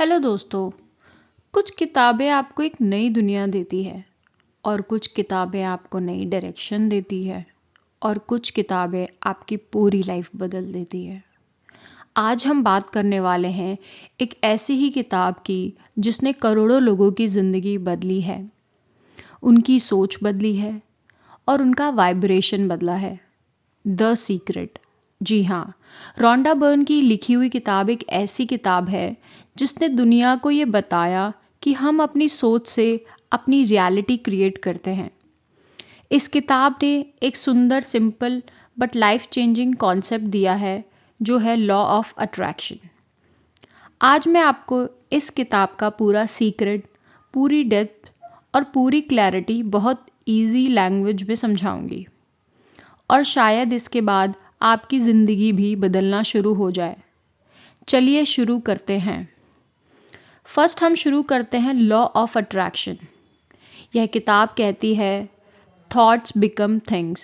Hello दोस्तों। कुछ किताबें आपको एक नई दुनिया देती है और कुछ किताबें आपको नई डायरेक्शन देती है और कुछ किताबें आपकी पूरी लाइफ बदल देती है। आज हम बात करने वाले हैं एक ऐसी ही किताब की जिसने करोड़ों लोगों की ज़िंदगी बदली है, उनकी सोच बदली है और उनका वाइब्रेशन बदला है। The secret. जी हाँ, रॉन्डा बर्न की लिखी हुई किताब एक ऐसी किताब है जिसने दुनिया को ये बताया कि हम अपनी सोच से अपनी रियलिटी क्रिएट करते हैं। इस किताब ने एक सुंदर, simple but life changing concept दिया है जो है लॉ ऑफ अट्रैक्शन। आज मैं आपको इस किताब का पूरा सीक्रेट, पूरी डेप्थ और पूरी क्लैरिटी बहुत इजी लैंग्वेज में समझाऊंगी और शायद इसके बाद आपकी ज़िंदगी भी बदलना शुरू हो जाए। चलिए शुरू करते हैं। फर्स्ट हम शुरू करते हैं लॉ ऑफ अट्रैक्शन। यह किताब कहती है थॉट्स बिकम थिंग्स,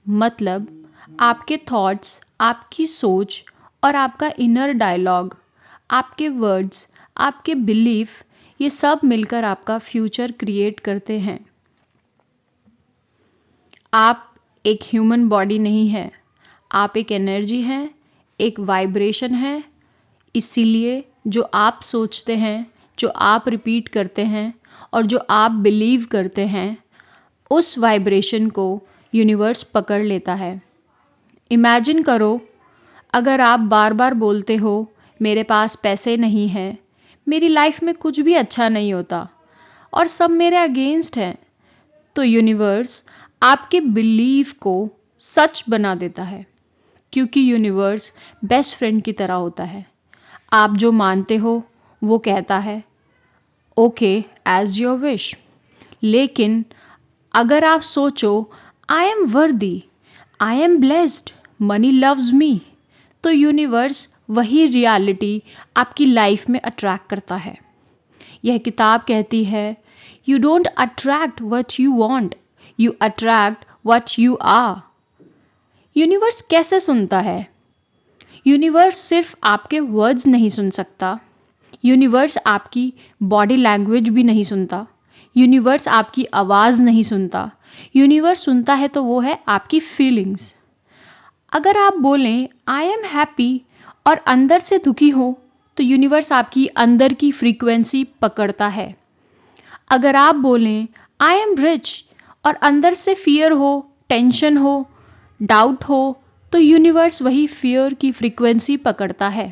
मतलब आपके थॉट्स, आपकी सोच और आपका इनर डायलॉग, आपके वर्ड्स, आपके बिलीफ, ये सब मिलकर आपका फ्यूचर क्रिएट करते हैं। आप एक ह्यूमन बॉडी नहीं है, आप एक एनर्जी हैं, एक वाइब्रेशन है। इसीलिए जो आप सोचते हैं, जो आप रिपीट करते हैं और जो आप बिलीव करते हैं, उस वाइब्रेशन को यूनिवर्स पकड़ लेता है। इमेजिन करो, अगर आप बार बार बोलते हो मेरे पास पैसे नहीं हैं, मेरी लाइफ में कुछ भी अच्छा नहीं होता और सब मेरे अगेंस्ट हैं, तो यूनिवर्स आपके बिलीव को सच बना देता है, क्योंकि यूनिवर्स बेस्ट फ्रेंड की तरह होता है। आप जो मानते हो वो कहता है ओके एज योर विश। लेकिन अगर आप सोचो आई एम वर्दी, I am blessed, money loves me, तो यूनिवर्स वही रियलिटी आपकी लाइफ में अट्रैक्ट करता है। यह किताब कहती है you don't attract what you want, you attract what you are. Universe कैसे सुनता है? यूनिवर्स सिर्फ आपके वर्ड्स नहीं सुन सकता, यूनिवर्स आपकी बॉडी लैंग्वेज भी नहीं सुनता, यूनिवर्स आपकी आवाज़ नहीं सुनता। यूनिवर्स सुनता है तो वो है आपकी फीलिंग्स। अगर आप बोलें आई एम हैप्पी और अंदर से दुखी हो, तो यूनिवर्स आपकी अंदर की फ्रीक्वेंसी पकड़ता है। अगर आप बोलें आई एम रिच और अंदर से फियर हो, टेंशन हो, डाउट हो, तो यूनिवर्स वही फियर की फ्रीक्वेंसी पकड़ता है।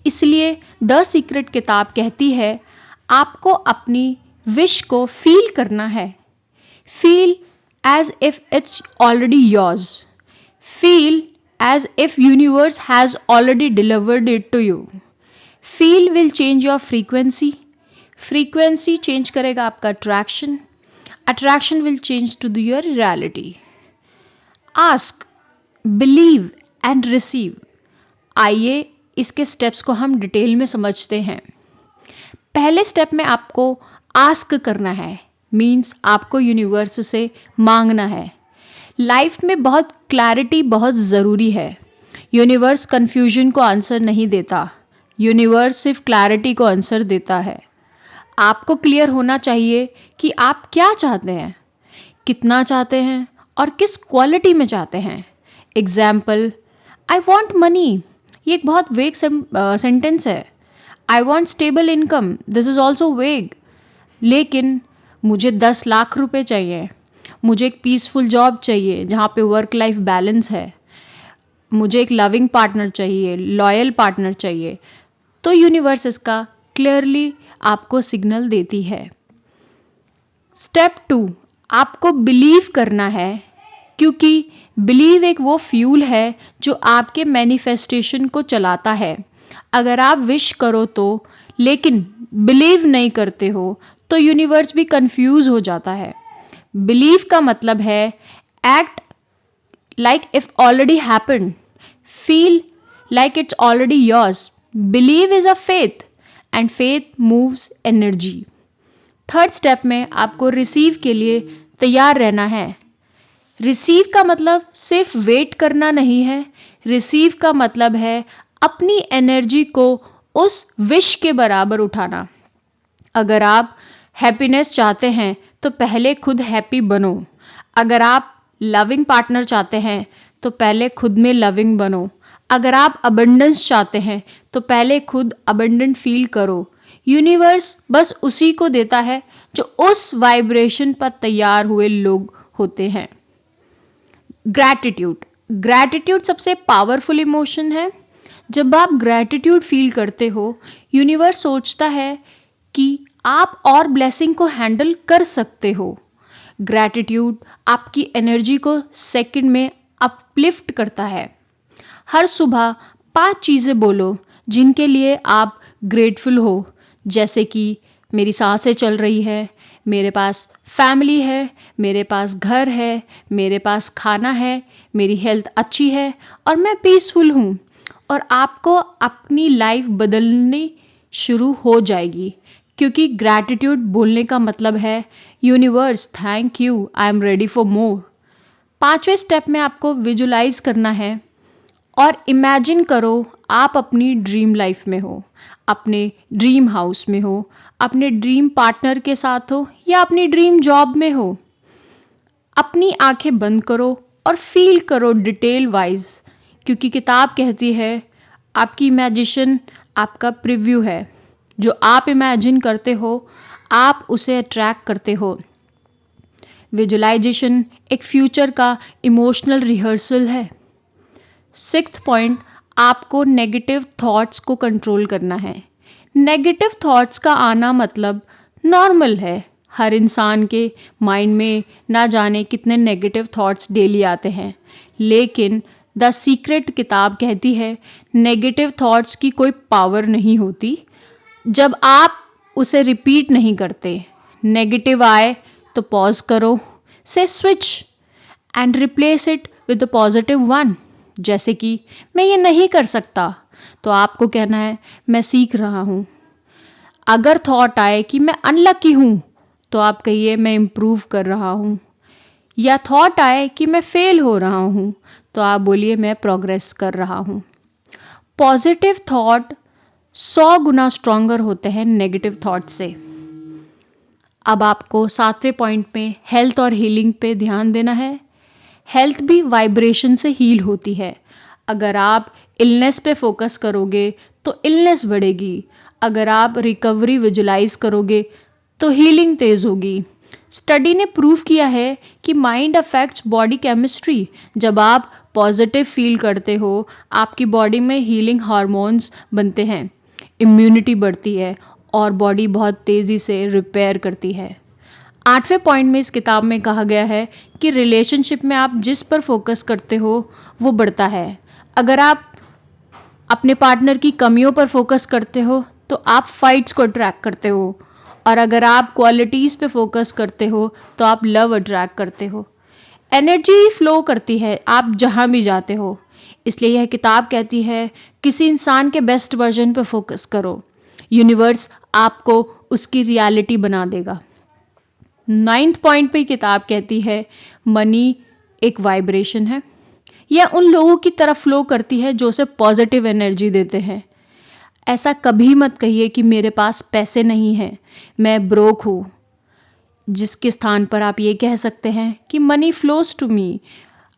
इसलिए द सीक्रेट किताब कहती है आपको अपनी विश को फील करना है। Feel as if it's already yours. Feel as if universe has already delivered it to you. Feel will change your frequency. Frequency change करेगा आपका attraction. Attraction will change to your reality. Ask, believe and receive. आइए इसके steps को हम detail में समझते हैं। पहले स्टेप में आपको आस्क करना है, मीन्स आपको यूनिवर्स से मांगना है। लाइफ में बहुत क्लैरिटी बहुत ज़रूरी है। यूनिवर्स कन्फ्यूजन को आंसर नहीं देता, यूनिवर्स सिर्फ क्लैरिटी को आंसर देता है। आपको क्लियर होना चाहिए कि आप क्या चाहते हैं, कितना चाहते हैं और किस क्वालिटी में चाहते हैं। एग्जाम्पल, आई वॉन्ट मनी, ये एक बहुत वेग सेंटेंस है। I want stable income, this is also वेग। लेकिन मुझे 10 लाख रुपए चाहिए, मुझे एक पीसफुल जॉब चाहिए जहाँ पे वर्क लाइफ बैलेंस है, मुझे एक लविंग पार्टनर चाहिए, लॉयल पार्टनर चाहिए, तो यूनिवर्स इसका क्लियरली आपको सिग्नल देती है। स्टेप 2, आपको बिलीव करना है, क्योंकि बिलीव एक वो फ्यूल है जो आपके मैनिफेस्टेशन को चलाता है। अगर आप विश करो तो, लेकिन बिलीव नहीं करते हो, तो यूनिवर्स भी कंफ्यूज हो जाता है। बिलीव का मतलब है act like if already happened, feel like it's already yours. Believe is a faith and faith moves energy. Third step में आपको रिसीव के लिए तैयार रहना है। रिसीव का मतलब सिर्फ वेट करना नहीं है, रिसीव का मतलब है अपनी एनर्जी को उस विश के बराबर उठाना। अगर आप हैप्पीनेस चाहते हैं तो पहले खुद हैप्पी बनो। अगर आप लविंग पार्टनर चाहते हैं तो पहले खुद में लविंग बनो। अगर आप अबंडेंस चाहते हैं तो पहले खुद अबंडेंट फील करो। यूनिवर्स बस उसी को देता है जो उस वाइब्रेशन पर तैयार हुए लोग होते हैं। ग्रैटिट्यूड। ग्रैटिट्यूड सबसे पावरफुल इमोशन है। जब आप ग्रैटिट्यूड फील करते हो, यूनिवर्स सोचता है कि आप और ब्लेसिंग को हैंडल कर सकते हो। ग्रैटिट्यूड आपकी एनर्जी को सेकंड में अपलिफ्ट करता है। हर सुबह 5 चीज़ें बोलो जिनके लिए आप ग्रेटफुल हो, जैसे कि मेरी सांसें चल रही है, मेरे पास फैमिली है, मेरे पास घर है, मेरे पास खाना है, मेरी हेल्थ अच्छी है और मैं पीसफुल हूँ। और आपको अपनी लाइफ बदलनी शुरू हो जाएगी, क्योंकि ग्रैटिट्यूड बोलने का मतलब है universe thank you, I am ready for more. 5वें स्टेप में आपको विजुलाइज करना है और इमेजिन करो आप अपनी ड्रीम लाइफ में हो, अपने ड्रीम हाउस में हो, अपने ड्रीम पार्टनर के साथ हो या अपनी ड्रीम जॉब में हो। अपनी आंखें बंद करो और फील करो डिटेल वाइज, क्योंकि किताब कहती है आपकी इमेजिशन आपका प्रीव्यू है। जो आप इमेजिन करते हो आप उसे अट्रैक्ट करते हो। विजुलाइजेशन एक फ्यूचर का इमोशनल रिहर्सल है। 6th पॉइंट, आपको नेगेटिव थॉट्स को कंट्रोल करना है। नेगेटिव थॉट्स का आना मतलब नॉर्मल है। हर इंसान के माइंड में ना जाने कितने नेगेटिव थॉट्स डेली आते हैं, लेकिन द सीक्रेट किताब कहती है नेगेटिव थॉट्स की कोई पावर नहीं होती जब आप उसे रिपीट नहीं करते। नेगेटिव आए तो पॉज करो, से switch and replace it with the positive one. जैसे कि मैं ये नहीं कर सकता, तो आपको कहना है मैं सीख रहा हूँ। अगर थॉट आए कि मैं अनलकी हूँ, तो आप कहिए मैं इम्प्रूव कर रहा हूँ। या थॉट आए कि मैं फेल हो रहा हूँ, तो आप बोलिए मैं प्रोग्रेस कर रहा हूँ। पॉजिटिव थॉट 100 गुना स्ट्रॉन्गर होते हैं नेगेटिव थॉट से। अब आपको 7वें पॉइंट में हेल्थ और हीलिंग पे ध्यान देना है। हेल्थ भी वाइब्रेशन से हील होती है। अगर आप इलनेस पे फोकस करोगे तो इलनेस बढ़ेगी। अगर आप रिकवरी विजुलाइज करोगे तो हीलिंग तेज़ होगी। स्टडी ने प्रूव किया है कि माइंड अफेक्ट्स बॉडी केमिस्ट्री। जब आप पॉजिटिव फील करते हो, आपकी बॉडी में हीलिंग हार्मोन्स बनते हैं, इम्यूनिटी बढ़ती है और बॉडी बहुत तेज़ी से रिपेयर करती है। 8वें पॉइंट में इस किताब में कहा गया है कि रिलेशनशिप में आप जिस पर फोकस करते हो वो बढ़ता है। अगर आप अपने पार्टनर की कमियों पर फोकस करते हो तो आप फाइट्स को अट्रैक्ट करते हो, और अगर आप क्वालिटीज़ पे फोकस करते हो तो आप लव अट्रैक्ट करते हो। एनर्जी फ्लो करती है आप जहाँ भी जाते हो। इसलिए यह किताब कहती है किसी इंसान के बेस्ट वर्जन पे फोकस करो, यूनिवर्स आपको उसकी रियलिटी बना देगा। 9th पॉइंट पे किताब कहती है मनी एक वाइब्रेशन है। यह उन लोगों की तरफ फ्लो करती है जो उसे पॉजिटिव एनर्जी देते हैं। ऐसा कभी मत कहिए कि मेरे पास पैसे नहीं हैं, मैं ब्रोक हूँ। जिसके स्थान पर आप ये कह सकते हैं कि money flows to me,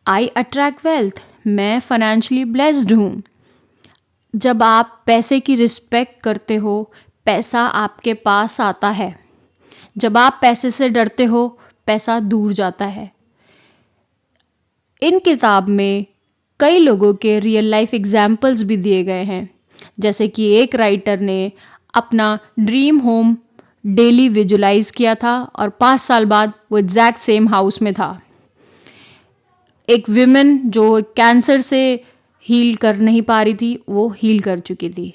I attract wealth, मैं फाइनेंशियली ब्लेस्ड हूँ। जब आप पैसे की रिस्पेक्ट करते हो, पैसा आपके पास आता है। जब आप पैसे से डरते हो, पैसा दूर जाता है। इन किताब में कई लोगों के रियल लाइफ एग्जाम्पल्स भी दिए गए हैं, जैसे कि एक राइटर ने अपना ड्रीम होम डेली विजुलाइज किया था और 5 साल बाद वो एग्जैक्ट सेम हाउस में था। एक विमेन जो कैंसर से हील कर नहीं पा रही थी, वो हील कर चुकी थी।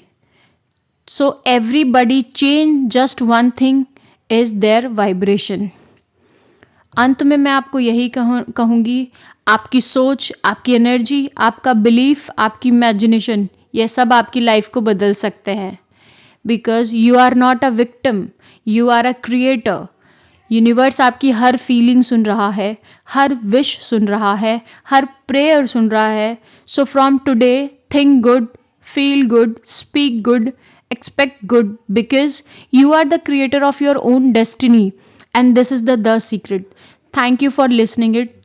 So everybody change, just one thing is there vibration. अंत में मैं आपको यही कहूँगी, आपकी सोच, आपकी एनर्जी, आपका बिलीफ, आपकी इमेजिनेशन, ये सब आपकी लाइफ को बदल सकते हैं। Because you are not a victim, you are a creator. Universe आपकी हर फीलिंग सुन रहा है, हर विश सुन रहा है, हर प्रेयर सुन रहा है। So from today think good, feel good, speak good expect good because you are the creator of your own destiny, and this is the secret. Thank you for listening it.